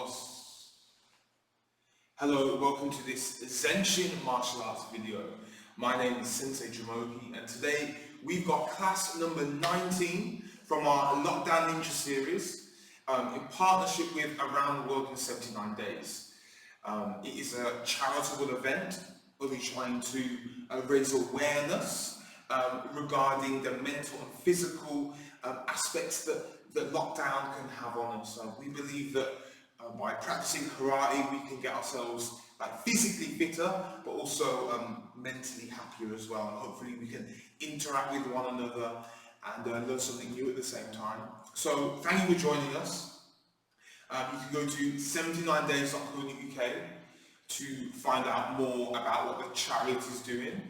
Us. Hello, welcome to this Zen-Shin martial arts video. My name is Sensei Jumoke, and today we've got class number 19 from our Lockdown Ninja series in partnership with Around the World in 79 Days. It is a charitable event where we're trying to raise awareness regarding the mental and physical aspects that lockdown can have on us. We believe that by practicing karate we can get ourselves physically fitter, but also mentally happier as well, and hopefully we can interact with one another and learn something new at the same time. So thank you for joining us. You can go to 79days.co.uk to find out more about what the charity is doing,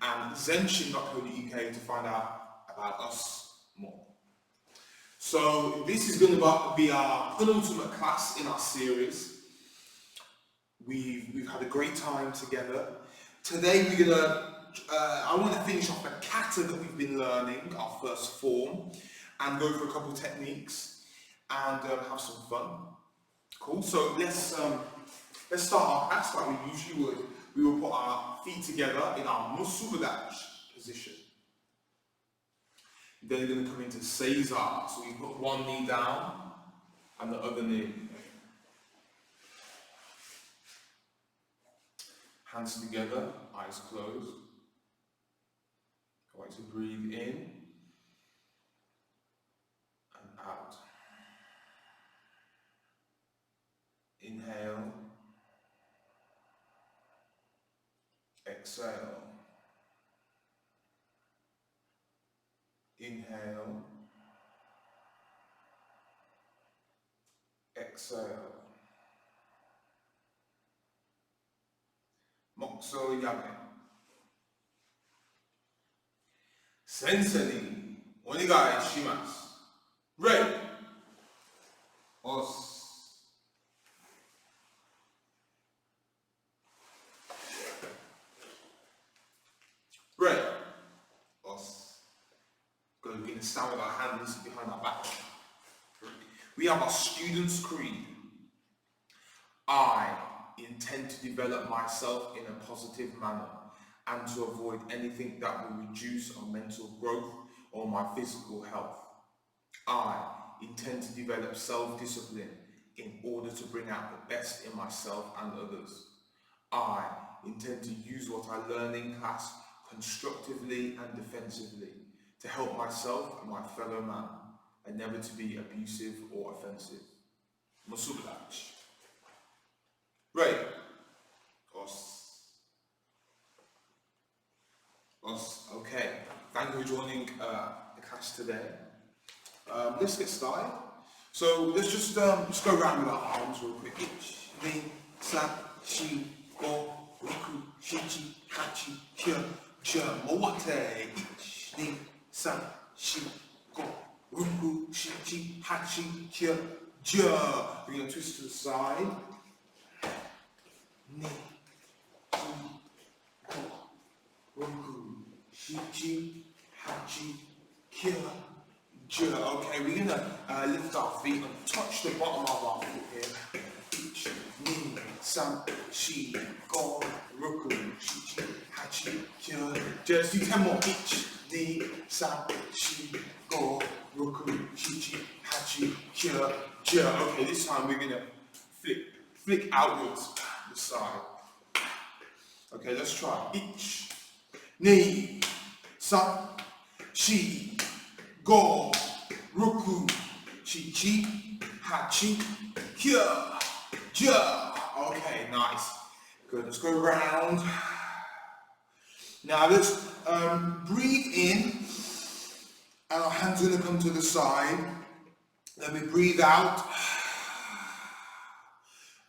and Zen-Shin.co.uk to find out about us more. So this is going to be our penultimate class in our series. We've had a great time together. Today we're going to, I want to finish off the kata that we've been learning, our first form, and go through a couple of techniques and have some fun. Cool, so let's start our class like we usually would. We will put our feet together in our musubudachi position. Then we're going to come into Seiza, so we put one knee down and the other knee. Hands together, eyes closed. I want you to breathe in and out. Inhale. Exhale. Inhale. Exhale. Mokuso yame. Sensei ni onigai shimasu. Ready. Os. Ready. Os. We're going to stand with our hands behind our back. We have our student's creed. I intend to develop myself in a positive manner and to avoid anything that will reduce our mental growth or my physical health. I intend to develop self-discipline in order to bring out the best in myself and others. I intend to use what I learn in class constructively and defensively to help myself and my fellow man, and never to be abusive or offensive. Musubudachi. Right. Os. Os. Okay. Thank you for joining the class today. Let's get started. So let's just go around with our arms real quick. Ich, ni, san, shi, go, riku, shichi, hachi, kyo, ja, moate. Ich, ni, san, shi, go, riku, shichi, hachi, kyo, ja. We're going to twist to the side. Ni, shi, go, riku, shichi, hachi, kyo, ja. Okay, we're going to lift our feet and touch the bottom of our foot here. Ich, ni, san, shi, go, riku, shichi, hachi, kyo, ja. Let's do 10 more. Ich, ni, san, shi, go, riku, shichi, hachi, kyo, ja. Okay, this time we're going to flick outwards the side. Okay, let's try. Ich, ni, san, shi, go, riku, shichi, hachi, kyo, ja. Okay, nice. Good, let's go around. Now let's breathe in, and our hands are going to come to the side. Then we breathe out.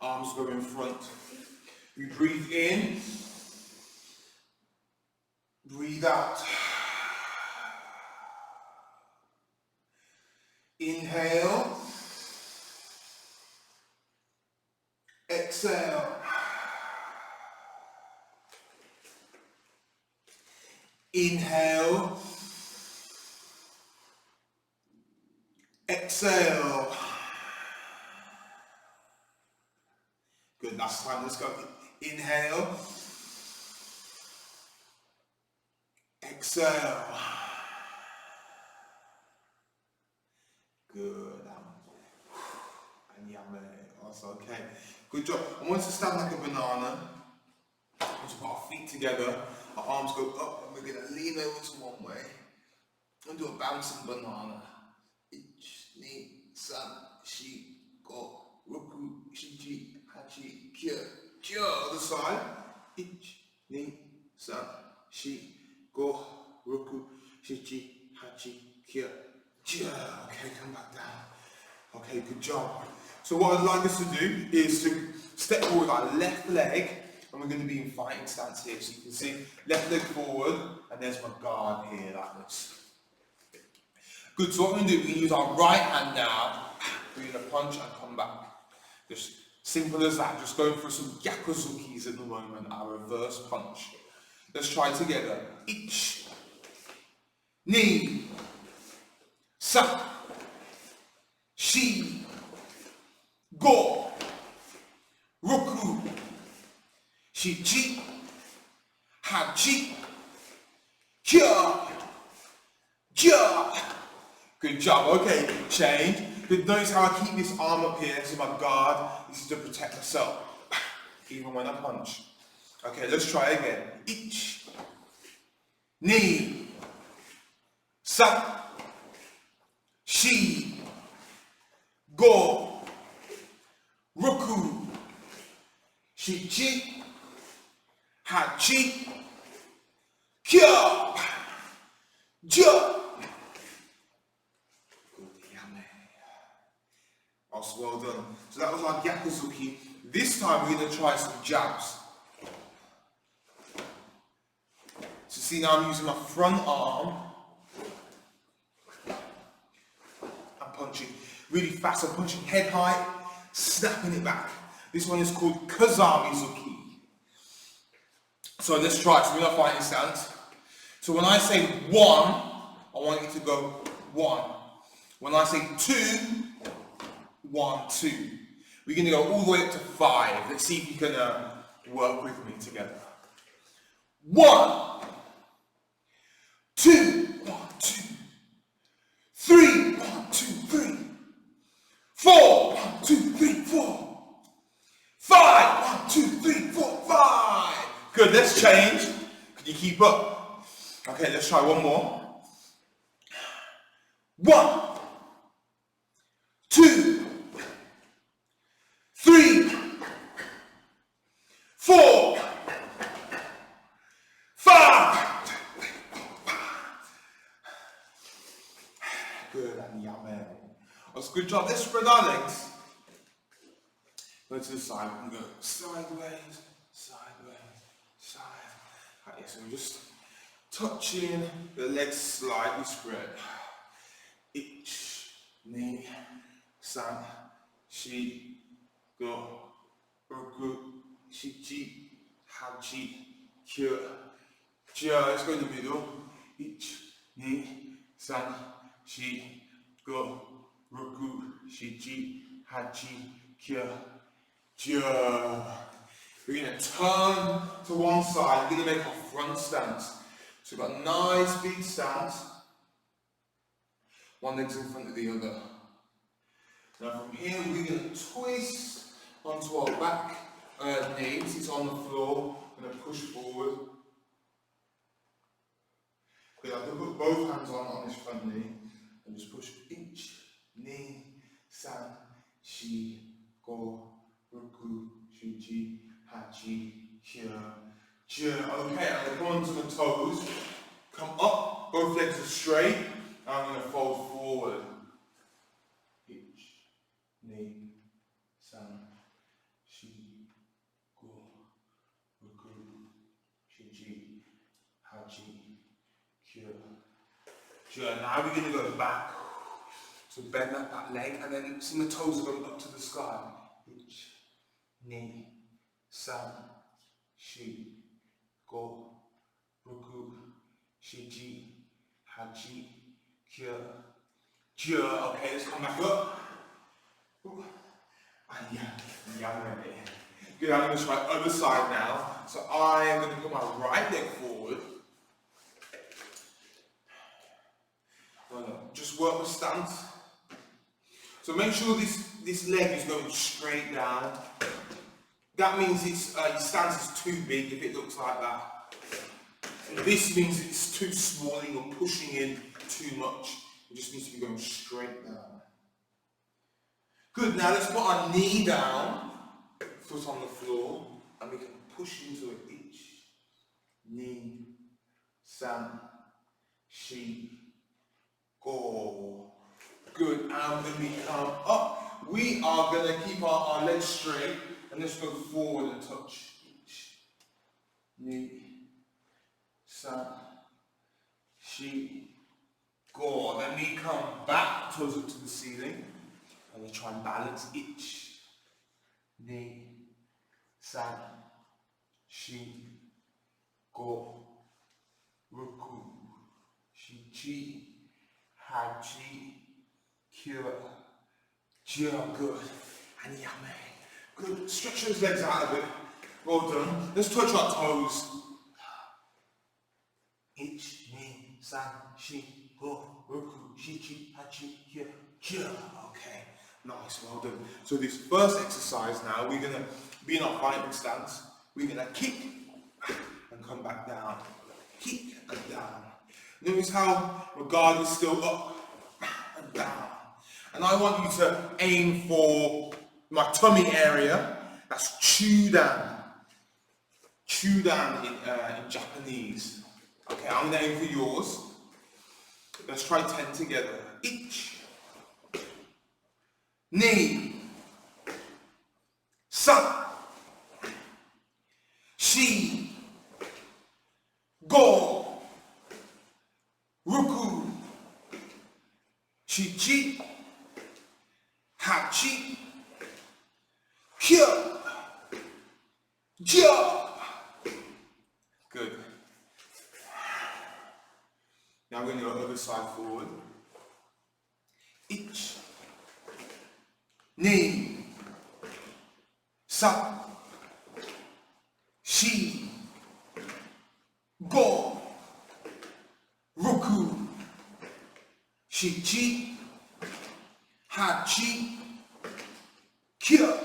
Arms go in front. We breathe in. Breathe out. Inhale. Exhale. Inhale. Exhale. Good, last time, let's go. Inhale. Exhale. Good. And yummy. That's okay. Good job. I want us to stand like a banana. Let's put our feet together. Our arms go up and we're going to lean over to one way. And do a bouncing banana. Ich, ni, san, shi, go, roku, shiji, hachi, kyo. Kyo. Other side. Ich, ni, san, shi, go, roku, shiji, hachi, kyo. Okay, come back down. Okay, good job. So what I'd like us to do is to step forward with our left leg, and we're going to be in fighting stance here. So you can see left leg forward, and there's my guard here like this. Good, so what we're going to do, we're going to use our right hand now. We're going to punch and come back. Just simple as that, just going for some Yakuzukis at the moment, our reverse punch. Let's try together. Ich, ni, sa, shi, go, roku, shichi, hachi, kya, kya. Good job. Okay, change. Good. Notice how I keep this arm up here. This is my guard. This is to protect myself, even when I punch. Okay, let's try again. Ich, ni, sa, shi, go, roku, shichi, hachi, kya, ja. Good, yummy. Also well done. So that was our Yakuzuki. This time we're going to try some jabs. So see now I'm using my front arm. I'm punching really fast. I'm punching head height, snapping it back. This one is called Kazamizuki. So let's try it. So we're going to fighting stance. So when I say 1, I want you to go 1. When I say 2, 1, 2. We're going to go all the way up to 5. Let's see if you can work with me together. 1, 2, 1, 2, 3, 1, 2, 3, 4, 1, 2, 3, 4, 5, 1, 2, 3, 4, 5. Good, let's change. Can you keep up? Okay, let's try one more. 1, 2, 3, 4, 5. Good, and yummy. That's a good job. Let's spread our legs. Go to the side and go sideways, sideways, side. Okay, so we're just touching the legs slightly spread. Ich, ni, san, shi, go, roku, shichi, hachi, kyo, ja. Let's go in the middle. Ich, ni, san, shi, go, roku, shichi, hachi, kyo, ja. We're going to turn to one side. We're going to make our front stance. So we've got a nice big stance. One leg's in front of the other. Now from here we're going to twist onto our back knees. It's on the floor. We're going to push forward. Good. I can put both hands on this front knee and just push ich, ni, san, shi, go, roku, shichi, hachi, kyo, ja. Okay, and then come onto the toes. Come up, both legs are straight. And I'm going to fold forward. Ich, ni, san, shi, go, roku, shichi, hachi, kyo, ja. Now we're going to go back. So bend that back leg and then see my toes are going up to the sky. Ich, ni, san, shi, go, roku, shiji, hachi, kyo, ja. Okay, let's come back up. And yeah, Good, I'm going to try other side now. So I am going to put my right leg forward. Just work the stance. So make sure this leg is going straight down. That means your stance is too big if it looks like that. This means it's too small and you're pushing in too much. It just needs to be going straight down. Good, now let's put our knee down, foot on the floor, and we can push into it each. Knee, san, shi, go. Good, and when we come up, we are going to keep our legs straight and let's go forward and touch each. Knee, san, shi, go. Then we come back, toes up to the ceiling, and we try and balance each. Knee, san, shi, go, ruku, shi, chi, hachi, kyo, jia, good, and yame. Good, stretch those legs out a bit. Well done. Let's touch our toes. Ich, ni, san, shi, go, ruku, shi, chi, hachi, kyo, jia. Okay, nice, well done. So this first exercise now, we're going to be in our fighting stance. We're going to kick and come back down. Kick and down. Notice how my guard is still up and down. And I want you to aim for my tummy area. That's chudan. Chudan in Japanese. Okay, I'm going to aim for yours. Let's try 10 together. Ich. Ni. San. Shi. Go. Ruku. Chi chi. Hachi. Kyo. Jia. Good. Now we're going to go other side forward. Ich. Ni. San. Shi. Go. Ruku. Shi chi. Hachi. Kyo.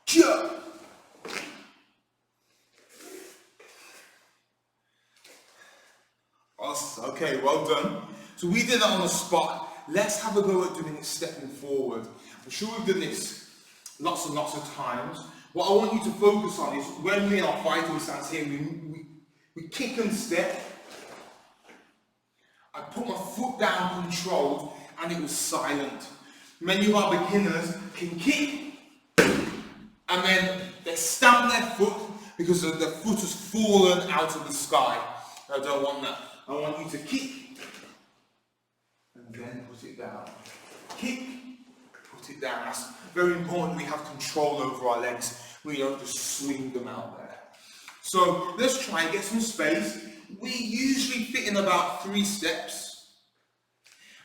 Jia. Awesome. Okay, well done. So we did that on the spot. Let's have a go at doing it stepping forward. I'm sure we've done this lots and lots of times. What I want you to focus on is when we're in our fighting stance here, we kick and step. I put my foot down controlled and it was silent. Many of our beginners can kick and then they stamp their foot because their foot has fallen out of the sky. I don't want that. I want you to kick and then put it down. Kick, put it down. That's very important. We have control over our legs. We don't just swing them out there. So let's try and get some space. We usually fit in about 3 steps.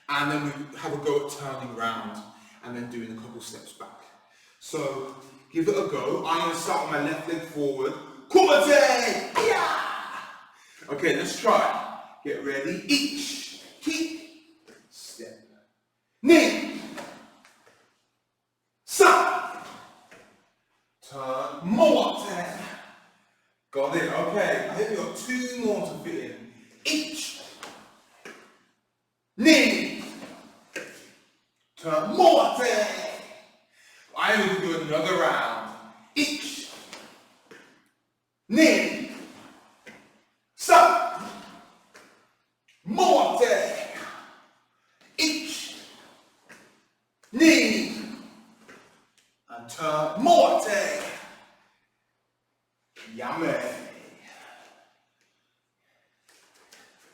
And then we have a go at turning round and then doing a couple steps back. So give it a go. I'm going to start with my left leg forward. Kumate! Yeah! Okay, let's try. Get ready. Ich, kick, step. Ni, san, turn, moate. Got it. Okay, I think we've got 2 more to fit in. Ich, ni, turn, moate. I will do another round. Ich, ni, san, moate. Ich, ni, and turn, moate. Yummy.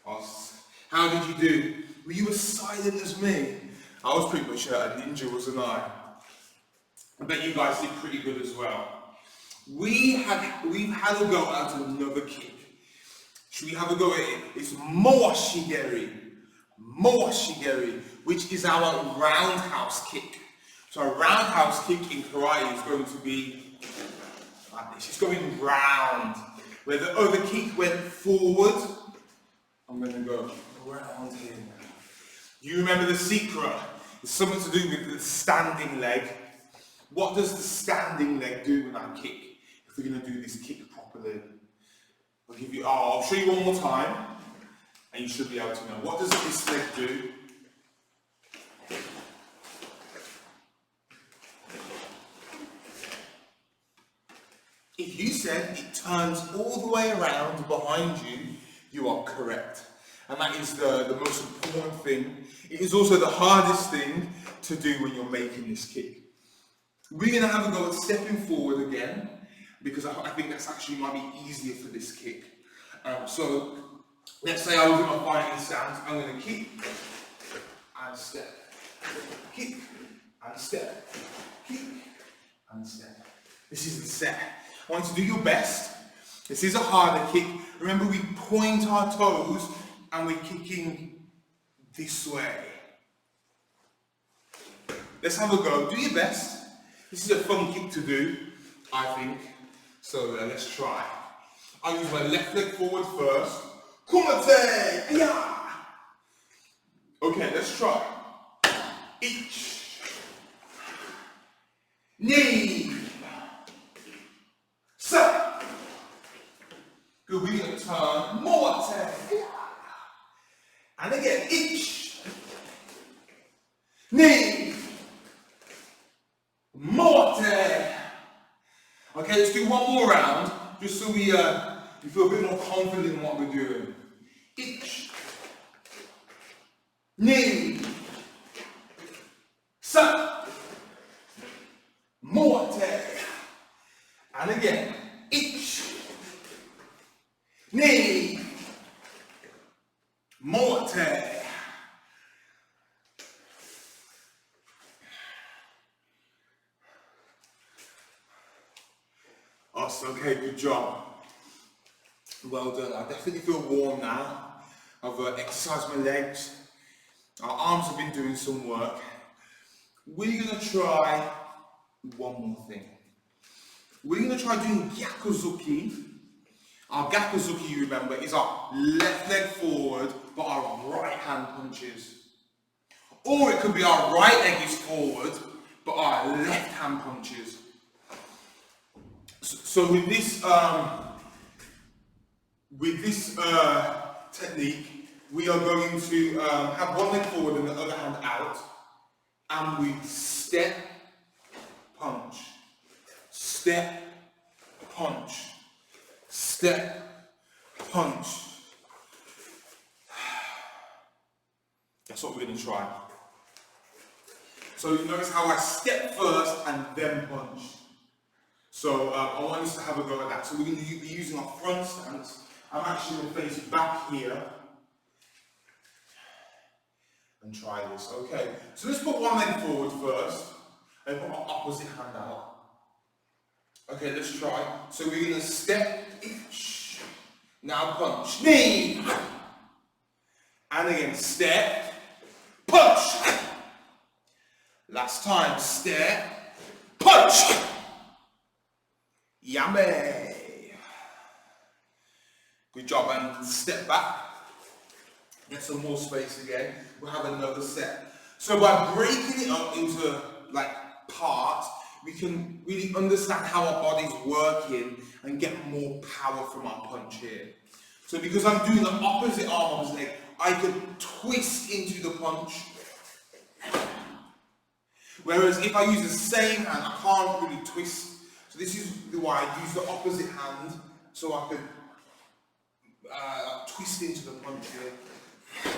Awesome. How did you do? Were you as silent as me? I was pretty much a ninja, wasn't I? I bet you guys did pretty good as well. We've had a go at another kick. Should we have a go at it? It's moashigeri. Moashigeri, which is our roundhouse kick. So a roundhouse kick in karate is going to be like this. It's going round. Where the other kick went forward, I'm going to go around here now. You remember the secret? It's something to do with the standing leg. What does the standing leg do when I kick? If we're going to do this kick properly. I'll show you one more time, and you should be able to know. What does this leg do? If you said it turns all the way around behind you, you are correct. And that is the most important thing. It is also the hardest thing to do when you're making this kick. We're going to have a go at stepping forward again, because I think that's actually might be easier for this kick. So let's say I was in my fighting stance. I'm going to kick and step, kick and step, kick and step. This is the set. I want you to do your best. This is a harder kick. Remember, we point our toes and we're kicking this way. Let's have a go. Do your best. This is a fun kick to do, I think. So let's try. I'll use my left leg forward first. Kumate! Yeah! Okay, let's try. Each. Knee. Set. Good, we're going to turn. Morte. And again, each. Knee. Morte. Okay, let's do one more round, just so we feel a bit more confident in what we're doing. Each. Knee. Set. Morte. And again, each. Knee. Morte. Awesome, okay, good job. Well done. I definitely feel warm now. I've exercised my legs. Our arms have been doing some work. We're going to try one more thing. We're going to try doing Yakuzuki. Our Yakuzuki, you remember, is our left leg forward, but our right hand punches. Or it could be our right leg is forward, but our left hand punches. So with this technique, we are going to have one leg forward and the other hand out, and we step, punch, step, punch, step, punch. That's what we're going to try. So you notice how I step first and then punch. So I want us to have a go at that. So we're going to be using our front stance. I'm actually going to face back here and try this. Okay, so let's put one leg forward first and put our opposite hand out. Okay, let's try. So we're going to step, each. Now punch, knee. And again, step, punch. Last time, step, punch. Yummy. Good job, and step back. Get some more space again. We'll have another set. So by breaking it up into like parts, we can really understand how our body's working and get more power from our punch here. So because I'm doing the opposite arm of his leg, I can twist into the punch. Whereas if I use the same hand, I can't really twist. So this is why I use the opposite hand, so I can twist into the punch here.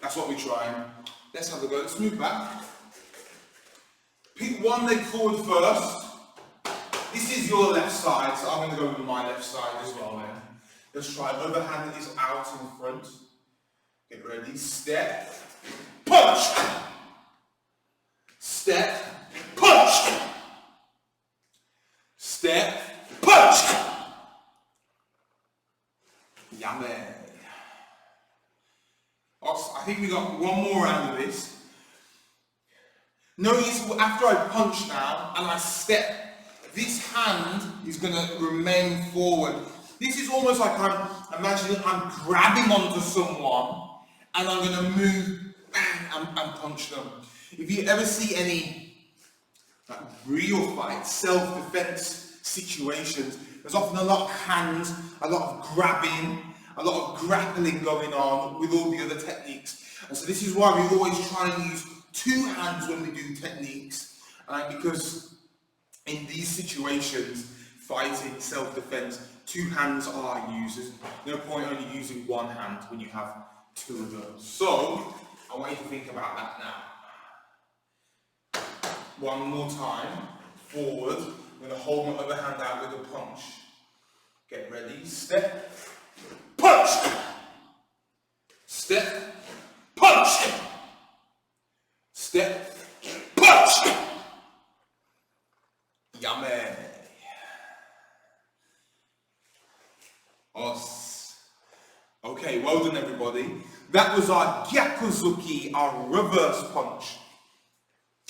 That's what we're trying. Let's have a go. Let's move back. Pick one leg forward first. This is your left side, so I'm going to go with my left side as well then. Let's try. Other hand is out in front. Get ready. Step. Punch! Step. Punch! Step. Punch! Yummy. Awesome. I think we got one more round of this. Notice after I punch now and I step, this hand is going to remain forward. This is almost like imagining I'm grabbing onto someone and I'm going to move, bang, and punch them. If you ever see any real fight, self-defense situations, there's often a lot of hands, a lot of grabbing, a lot of grappling going on with all the other techniques. And so this is why we always try and use two hands when we do techniques, because in these situations, fighting, self-defense, two hands are used. There's no point only using one hand when you have two of them. So, I want you to think about that now. One more time, forward. I'm going to hold my other hand out with a punch. Get ready, step, punch! Step, punch! Step, punch! Yummy! Us. Okay, well done everybody. That was our Yakuzuki, our reverse punch.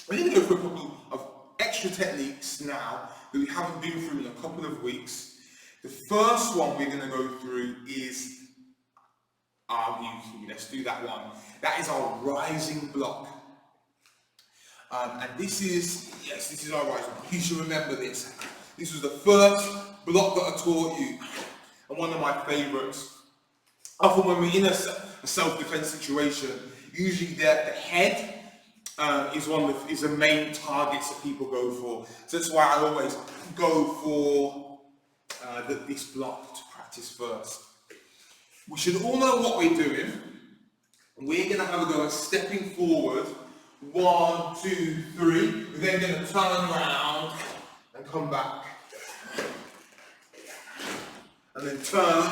We're going to go for a couple of extra techniques now that we haven't been through in a couple of weeks. The first one we're going to go through is Yakuzuki. Let's do that one. That is our rising block. And this is our rising block. You should remember this. This was the first block that I taught you, and one of my favourites. Often when we're in a self-defense situation, usually the head is the main targets that people go for. So that's why I always go for this block to practice first. We should all know what we're doing. We're going to have a go at stepping forward. 1, 2, 3. We're then going to turn around and come back. And then turn.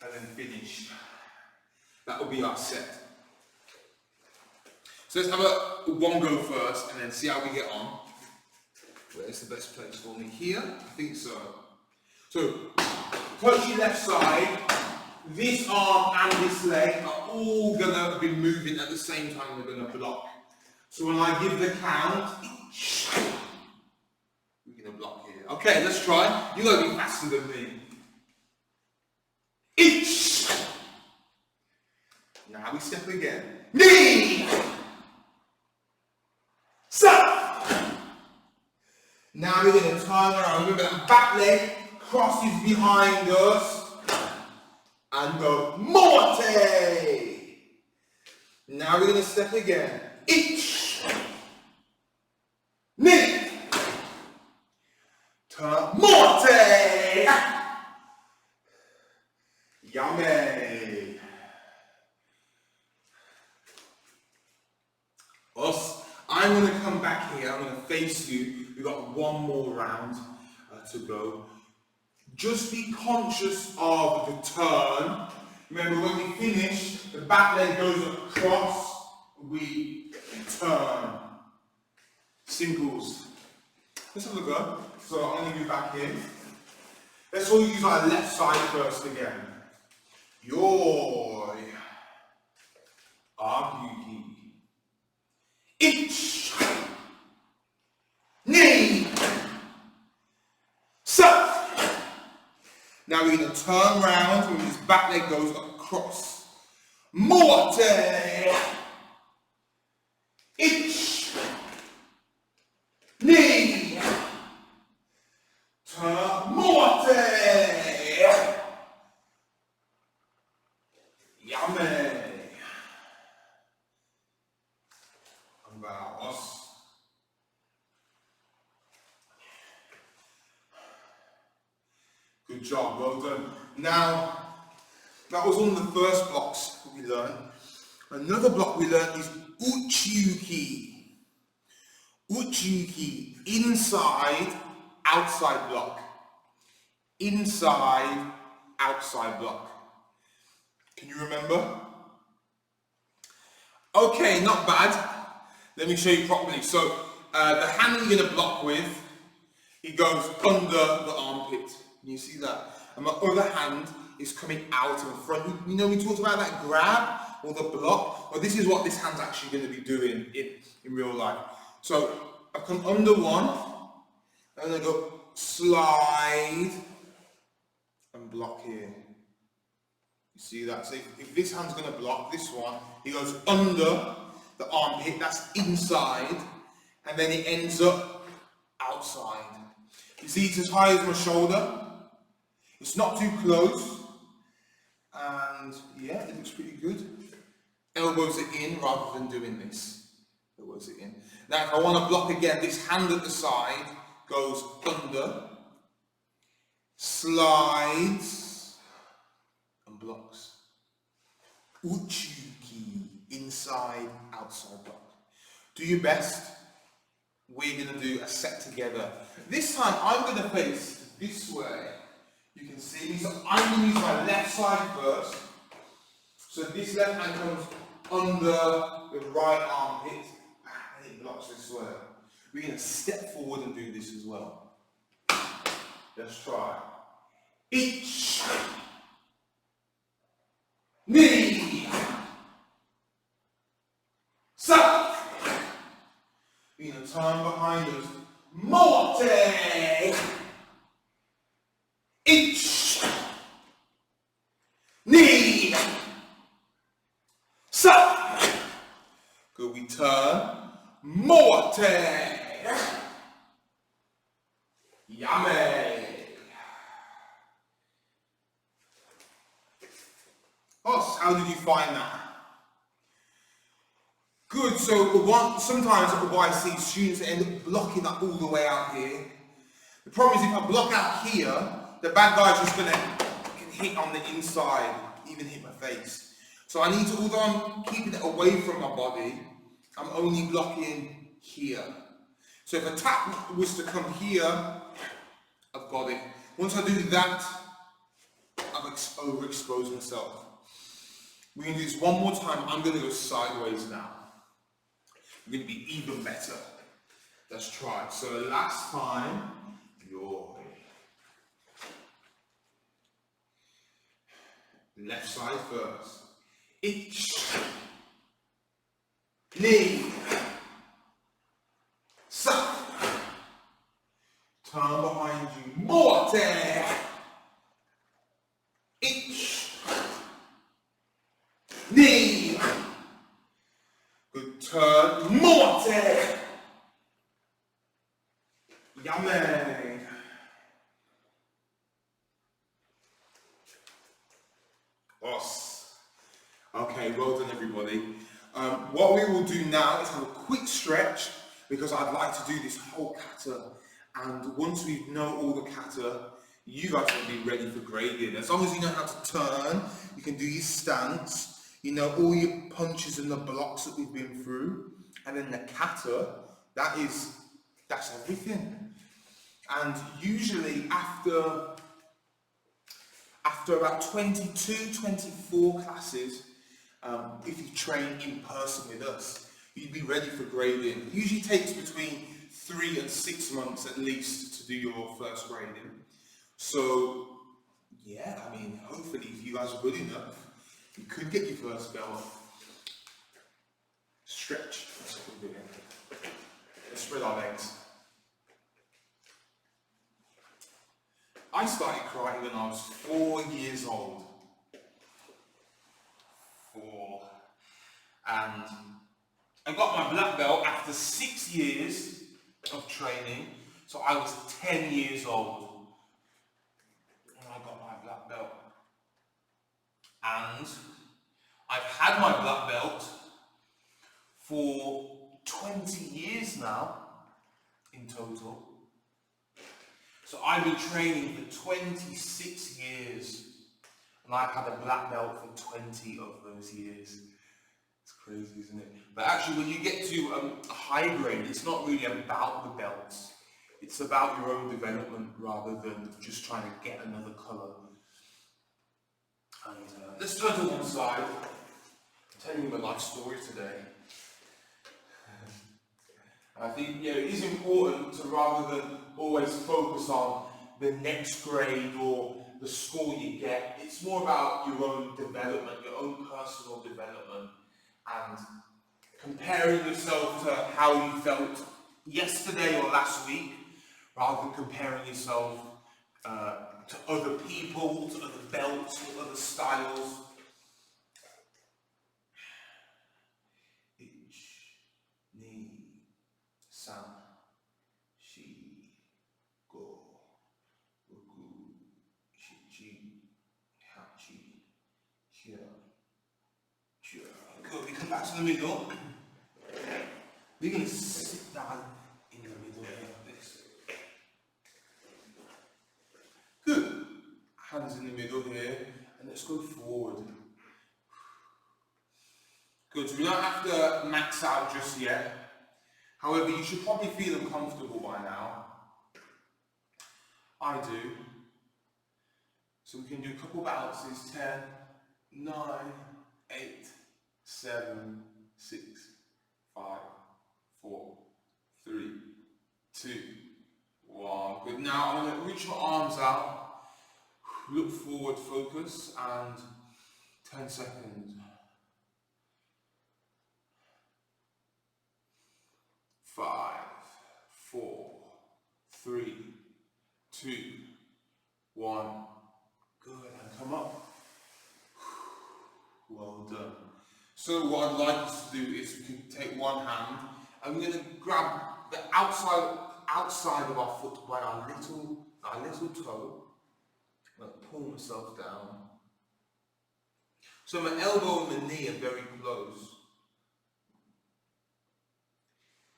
And then finish. That will be our set. So let's have one go first and then see how we get on. Where's the best place for me? Here? I think so. So, touch your left side. This arm and this leg are all going to be moving at the same time we're going to block. So when I give the count, we're going to block here. Okay, let's try. You're going to be faster than me. Each. Now we step again. Knee. Stop. Now we're going to turn around. Remember that back leg crosses behind us. And go morte. Now we're going to step again. Each. Knee. Turn. Morte. Yummy. Us. I'm going to come back here. I'm going to face you. We've got one more round to go. Just be conscious of the turn. Remember, when we finish, the back leg goes across, we turn. Simples. Let's have a go. So I'm going to be back in. Let's all use our left side first again. Yoi. Yakuzuki. Ich. Knee. Sup. Now we're going to turn round when this back leg goes across. Morte. Ich. Knee. Turn. Morte. Yummy. About us. Good job, well done. Now, that was one of the first blocks we learned. Another block we learned is Uchiuki. Uchiuki, inside, outside block. Inside, outside block. Can you remember? Okay, not bad. Let me show you properly. So, the hand that you're going to block with, it goes under the armpit. Can you see that? And my other hand is coming out in front. You know, we talked about that grab or the block. Well, this is what this hand's actually going to be doing in real life. So I come under one, and then I go slide and block here. You see that? So if this hand's going to block this one, he goes under the armpit, that's inside, and then it ends up outside. You see, it's as high as my shoulder. It's not too close, and yeah, it looks pretty good. Elbows it in rather than doing this. Elbows it in. Now, if I want to block again, this hand at the side goes under, slides, and blocks. Uchuki, inside, outside block. Do your best. We're going to do a set together. This time, I'm going to face this way. You can see me, so I'm going to use my left side first. So this left hand comes under the right armpit, and it blocks this way. We're going to step forward and do this as well. Let's try. Each knee, suck. We're going to turn behind us. Morte. Each knee, suck. Good, we turn. Morte. Yummy. Oh, how did you find that? Good, so sometimes what I see students end up blocking that all the way out here. The problem is if I block out here, the bad guy's just can hit on the inside, even hit my face. So I need to, although I'm keeping it away from my body, I'm only blocking here. So if a tap was to come here, I've got it. Once I do that, I've overexposed myself. We're going to do this one more time. I'm going to go sideways now. I'm going to be even better. Let's try it. So last time, left side first. Each knee, suck. Turn behind you. Morte. Each knee. Good turn. Morte. Yummy. Boss. Okay, well done everybody. What we will do now is have a quick stretch because I'd like to do this whole kata, and once we know all the kata, you guys will be ready for grading. As long as you know how to turn, you can do your stance, you know all your punches and the blocks that we've been through, and then the kata, that's everything. And usually after about 22, 24 classes, if you train in person with us, you'd be ready for grading. It usually takes between 3 and 6 months at least to do your first grading. So, yeah, I mean, hopefully if you guys are good enough, you could get your first belt. Stretch, that's what we're doing. Let's spread our legs. I started karate when I was 4 years old. 4. And I got my black belt after 6 years of training. So I was 10 years old when I got my black belt. And I've had my black belt for 20 years now in total. So I've been training for 26 years, and I've had a black belt for 20 of those years. It's crazy, isn't it? But actually, when you get to a high grade, it's not really about the belts. It's about your own development rather than just trying to get another colour. And let's turn to one side. I'm telling you my life story today. I think it is important to, rather than always focus on the next grade or the score you get, it's more about your own development, your own personal development, and comparing yourself to how you felt yesterday or last week, rather than comparing yourself to other people, to other belts, to other styles. Ich, ni, san, shi, go, ruku, shichi, hachi, hya, jya. Good, we come back to the middle. We're going to sit down in the middle here like this. Good. Hands in the middle here, and let's go forward. Good, so we don't have to max out just yet. However, you should probably feel uncomfortable by now. I do. So we can do a couple bounces, 10, 9, 8, 7, 6, 5, 4, 3, 2, 1. Good. Now I'm going to reach my arms out, look forward, focus, and 10 seconds. 5, 4, 3, 2, 1. Good, and come up. Well done. So what I'd like us to do is we can take one hand and we're going to grab the outside of our foot by our little toe. I'm going to pull myself down. So my elbow and my knee are very close.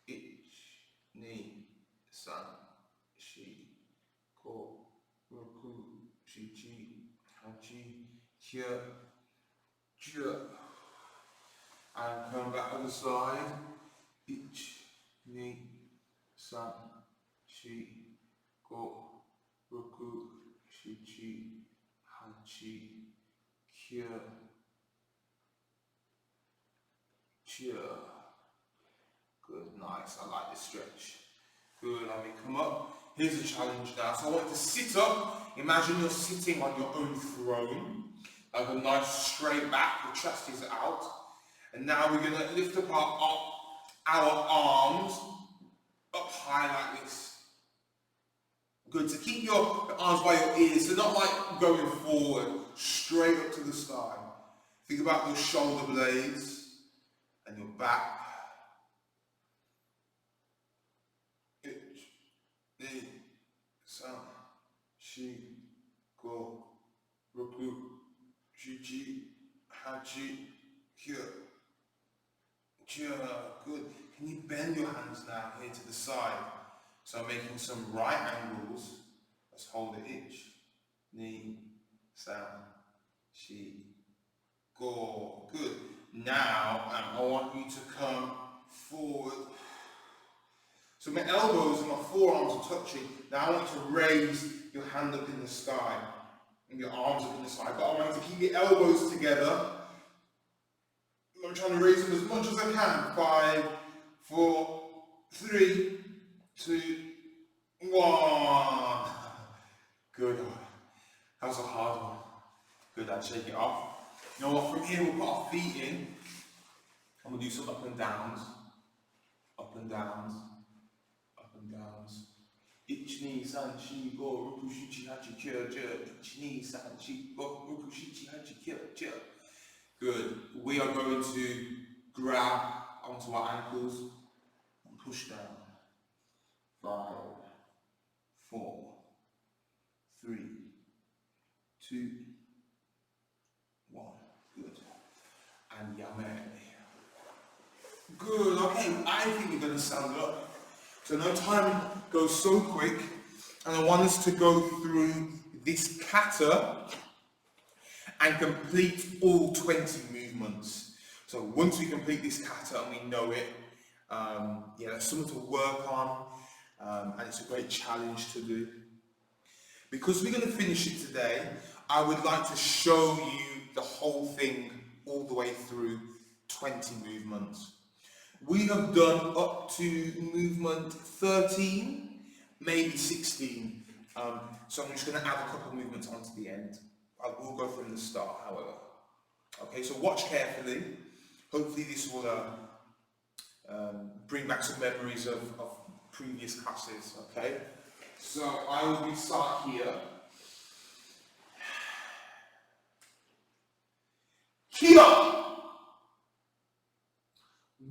Ich, ni, san, shi, ko, roku, shichi, hachi, hya, jya. And come back on the side. Ich, ni, san, shi, go, roku, shichi, hachi, hya, jya. Good, nice. I like this stretch. Good, let me come up. Here's a challenge now. So I want you to sit up. Imagine you're sitting on your own throne. Like a nice straight back, the chest is out. And now we're going to lift up our arms up high like this. Good, to keep your arms by your ears, so not like going forward, straight up to the sky. Think about your shoulder blades and your back. Ich, ni, san, shi, go, roku, shichi, hachi, hya, jya. Good. Can you bend your hands now here to the side? So I'm making some right angles. Let's hold it. Ich, ni, san, shi, go. Good. Now I want you to come forward. So my elbows and my forearms are touching. Now I want you to raise your hand up in the sky and your arms up in the sky. But I want you to keep your elbows together. I'm trying to raise them as much as I can. 5, 4, 3, 2, 1. Good. That was a hard one. Good, I'd shake it off. You know what, from here we'll put our feet in. And we'll do some up and downs. Up and downs. Up and downs. Ich, ni, san, shi, go, roku, shichi, hachi, kya, jya. Ich, ni, san, shi, go, roku, shichi, hachi, kya, jya. Good. We are going to grab onto our ankles and push down. 5, 4, 3, 2, 1. Good. And yame. Good. Okay, I think we're going to stand up. So no time goes so quick, and I want us to go through this kata and complete all 20 movements. So once we complete this kata and we know it, yeah, that's something to work on, and it's a great challenge to do. Because we're going to finish it today, I would like to show you the whole thing all the way through 20 movements. We have done up to movement 13, maybe 16. So I'm just going to add a couple movements onto the end. I will go from the start, however. Okay, so watch carefully. Hopefully this will bring back some memories of previous classes, okay? So I will start here. Here.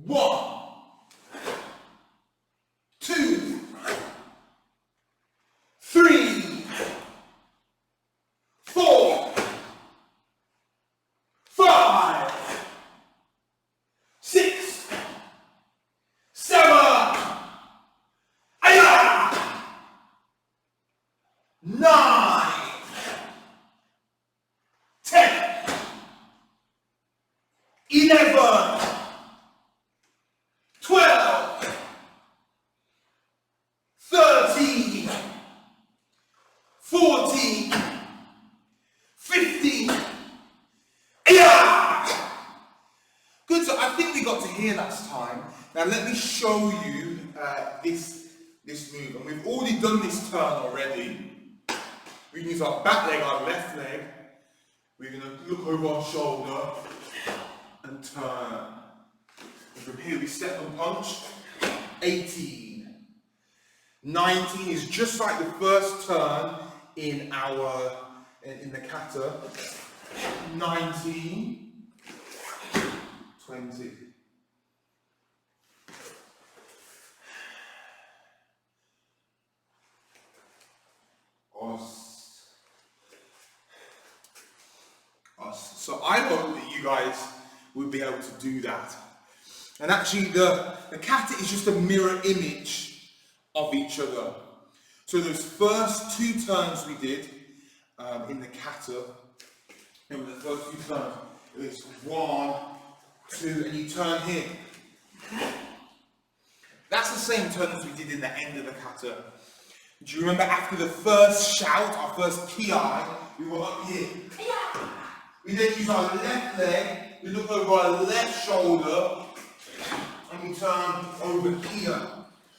1, 2, 3, 4, 5, 6, 7, 8, 9, 10, 11, 12, 13, 14, 15, yeah! Good, so I think we got to here last time. Now let me show you this move. And we've already done this turn already. We can use our back leg, our left leg. We're going to look over our shoulder and turn. And from here we step and punch. 18. 19 is just like the first turn in the kata. 19. 20. So I hope that you guys will be able to do that. And actually the kata is just a mirror image of each other. So those first 2 turns we did in the kata, the first 2 turns, it was 1, 2, and you turn here. That's the same turn as we did in the end of the kata. Do you remember after the first shout, our first ki, we were up here. We then use our left leg, we look over our left shoulder, and we turn over here.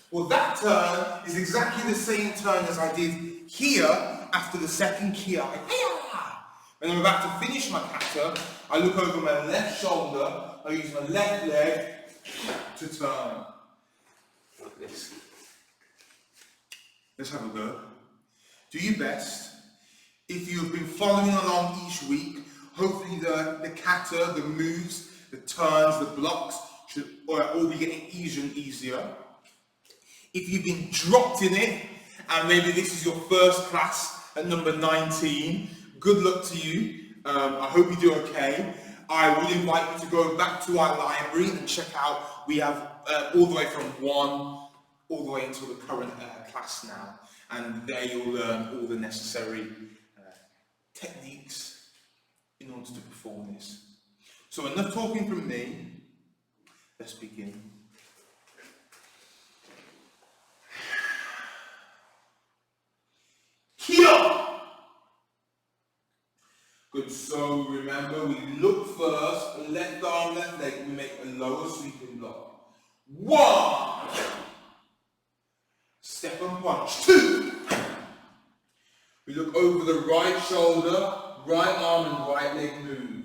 Well, that turn is exactly the same turn as I did here after the second ki. When I'm about to finish my kata, I look over my left shoulder, I use my left leg to turn. Like this. Let's have a go. Do your best. If you've been following along each week, hopefully the kata, the moves, the turns, the blocks should all be getting easier and easier. If you've been dropped in it, and maybe this is your first class at number 19, good luck to you. I hope you do okay. I would invite you to go back to our library and check out, we have all the way from 1 all the way until the current class now. And there you'll learn all the necessary techniques in order to perform this. So enough talking from me. Let's begin. Here. Good, so remember we look first, left arm, left leg, we make a lower sweeping block. 1. Step and punch. 2. We look over the right shoulder, right arm and right leg move.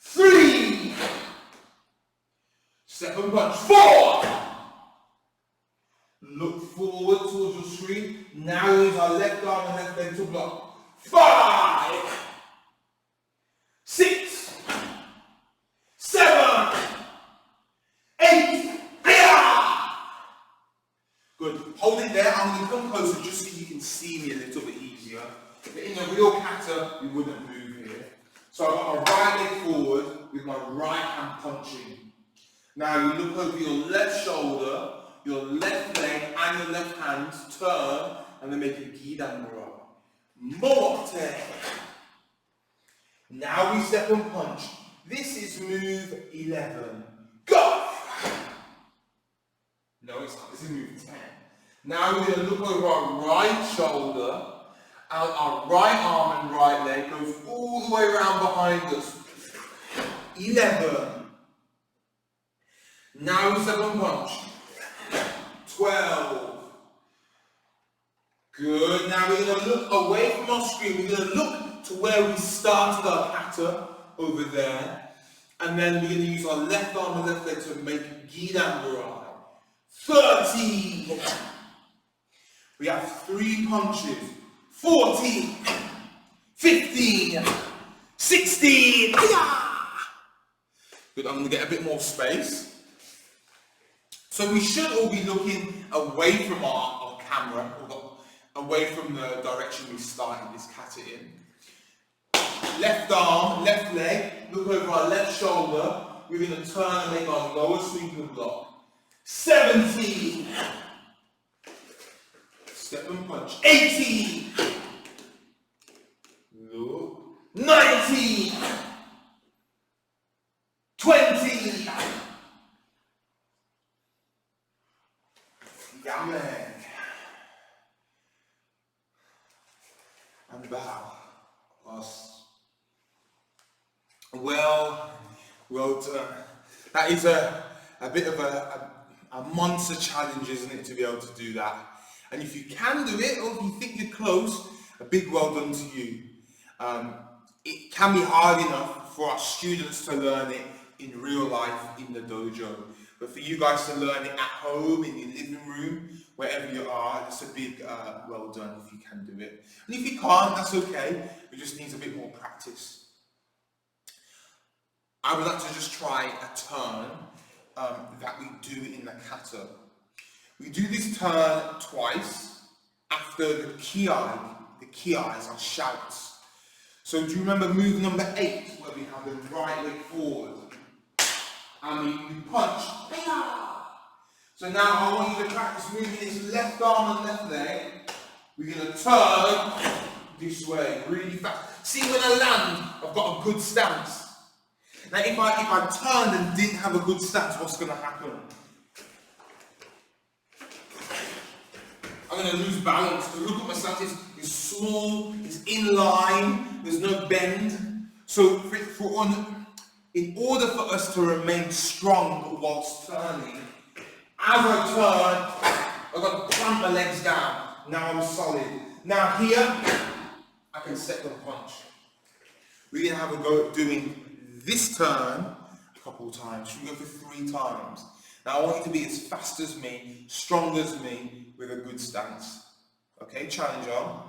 3. Step and punch. 4. Look forward towards your screen. Now use our left arm and left leg to block. 5. 6. 7. 8. Good. Hold it there. I'm going to come closer just so you can see me a little bit easier. But in a real kata, we wouldn't move here. So I've got my right leg forward with my right hand punching. Now you look over your left shoulder, your left leg and your left hand turn and then make a gidanmura. Morte. Now we step and punch. This is move 11. Go! No, it's not. This is move 10. Now we're going to look over our right shoulder, and our right arm and right leg goes all the way around behind us. 11. Now we step and punch. 12. Good. Now we're going to look away from our screen. We're going to look to where we started our kata over there. And then we're going to use our left arm and left leg to make Gidan-Burai. 30. We have 3 punches. 14. 15. 16. Good, I'm going to get a bit more space. So we should all be looking away from our camera, or away from the direction we started this kata in. Left arm, left leg, look over our left shoulder. We're going to turn and make our lower sweeping block. 17. Step and punch. 18. Look. 19. 20. Yaman. And bow. Last. Well done. That is a bit of a monster challenge, isn't it, to be able to do that? And if you can do it, or if you think you're close, a big well done to you. It can be hard enough for our students to learn it in real life in the dojo, but for you guys to learn it at home, in your living room, wherever you are, it's a big well done if you can do it. And if you can't, that's okay. It just needs a bit more practice. I would like to just try a turn that we do in the kata. We do this turn twice after the kiai. The kiais are shouts. So do you remember move number 8, where we have the right leg forward and we punch? So now I want you to practice moving this left arm and left leg. We're going to turn this way really fast. See, when I land, I've got a good stance. Now if I turned and didn't have a good stance, what's going to happen? I'm going to lose balance. Because look at my stance, it's small, it's in line, there's no bend. So in order for us to remain strong whilst turning, as I turn, I've got to plant my legs down. Now I'm solid. Now here, I can step and punch. We're going to have a go at doing this turn a couple of times. Should we go for 3 times? Now I want you to be as fast as me, strong as me, with a good stance. Okay, challenge on.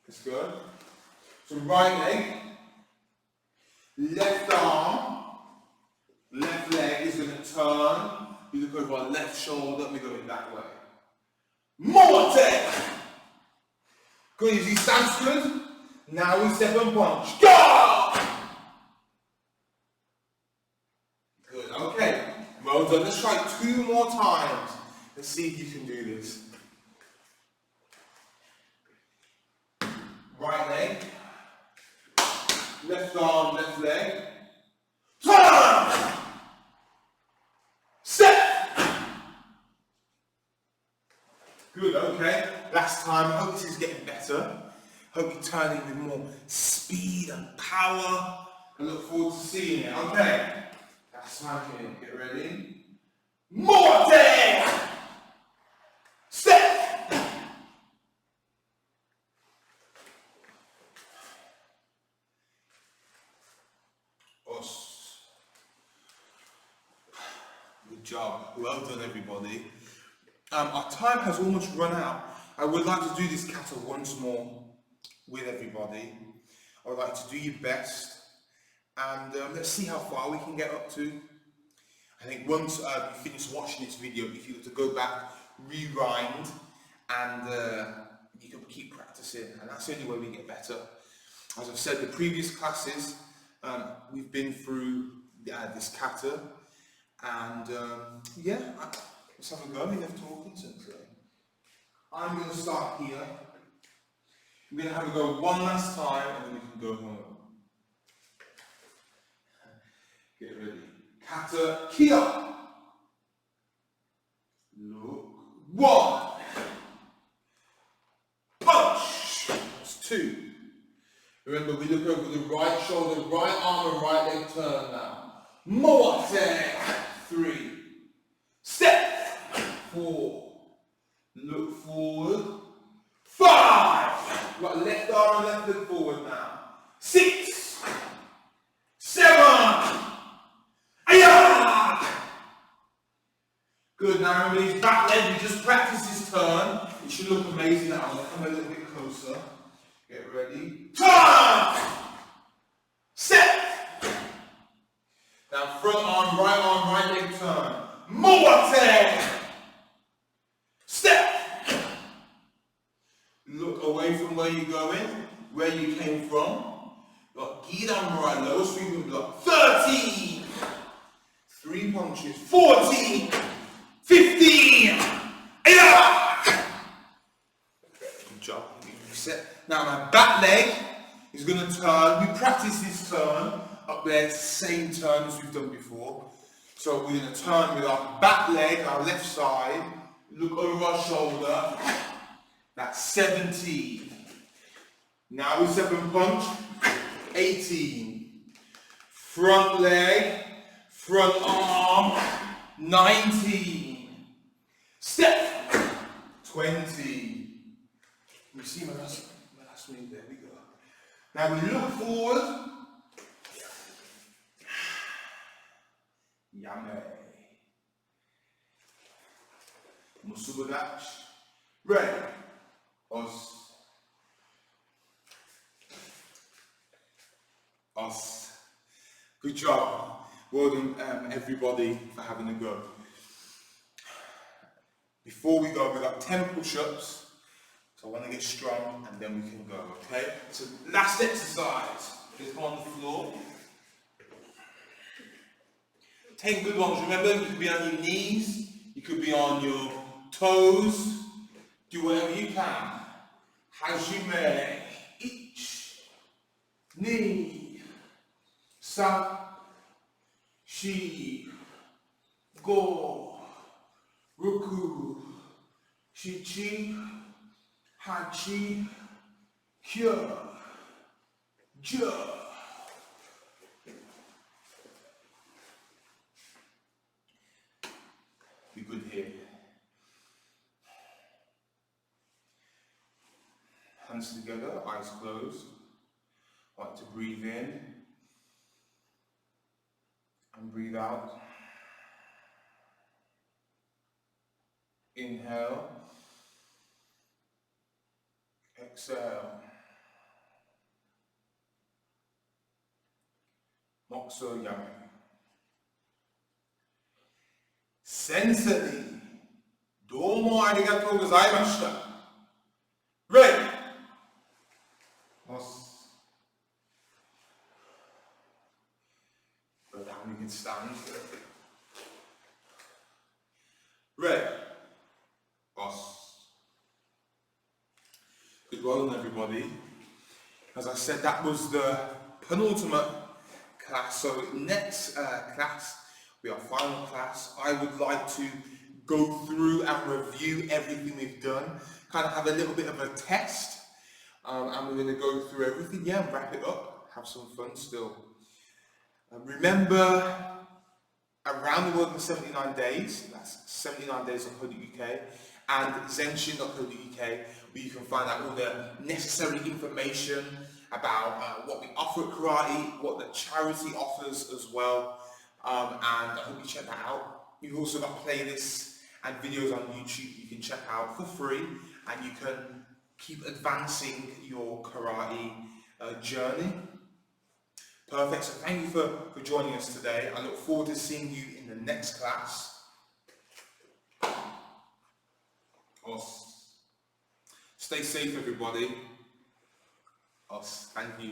Let's go. So right leg, left arm, left leg is going to turn. We look over our left shoulder and we're going that way. Morte! Good, is your stance good? Now we step and punch. Go! Good, okay. Well done. Let's try 2 more times. Let's see if you can do this. Right leg. Left arm, left leg. Turn! Step! Good, okay. Last time. I hope this is getting better. Hope you're turning with more speed and power. I look forward to seeing it. Okay. Last time here. Get ready. Morte! Step! Us. Good job. Well done, everybody. Our time has almost run out. I would like to do this kata once more with everybody. I would like to do your best, and let's see how far we can get up to. I think once you finish watching this video, if you were to go back, rewind, and you can keep practicing, and that's the only way we get better. As I've said, the previous classes, we've been through this kata, and yeah, let's have a go. Enough talking, Sensei. I'm going to start here. We're going to have a go one last time, and then we can go home. Get ready. Kata, kia. Look. 1. Punch. That's 2. Remember, we look over the right shoulder, right arm and right leg turn now. Morte. 3. Step. 4. Look forward. 5. We've got left arm and left leg forward now. 6. 7. should look amazing now. I'm going to come a little bit closer. Get ready. Turn! Set! Now front arm, right leg turn. Muay. Step! Look away from where you're going, where you came from. Got Gidan right, lower sweeping block. 13! 3 punches. 14! 15! Yeah! Good job. Set. Now my back leg is going to turn. We practice this turn up there. It's the same turn as we've done before. So we're going to turn with our back leg, our left side. Look over our shoulder. That's 17. Now we 7 punch. 18. Front leg, front arm. 19. Step. 20. You see my last move? There we go. Now we look forward. Yame. Musubudachi. Ready. Os. Good job. Well done, everybody, for having a go. Before we go, we've got 10 push-ups. So I want to get strong and then we can go, okay? So last exercise. Just go on the floor. 10 good ones. Remember, you could be on your knees, you could be on your toes. Do whatever you can. Hajime. Ich. Ni. Sa. Shi. Go. Ruku. Shichi. Hachi. Kyo. Jo. Be good here. Hands together, eyes closed. I like to breathe in and breathe out. Inhale. Exhale. Moxo Yame. Sensei, domo arigatou gozaimashita. Ready. Go down, you can stand. Ready. Good well done, everybody. As I said, that was the penultimate class. So next class, we are final class. I would like to go through and review everything we've done, kind of have a little bit of a test, and we're going to go through everything, yeah, and wrap it up, have some fun still. Remember, Around the World in 79 Days, that's 79 days on Code.uk, and Zen-Shin.co.uk, where you can find out all the necessary information about what we offer at karate, what the charity offers as well, and I hope you check that out. We've also got playlists and videos on YouTube you can check out for free, and you can keep advancing your karate journey. Perfect, so thank you for joining us today. I look forward to seeing you in the next class. Stay safe, everybody. Thank you.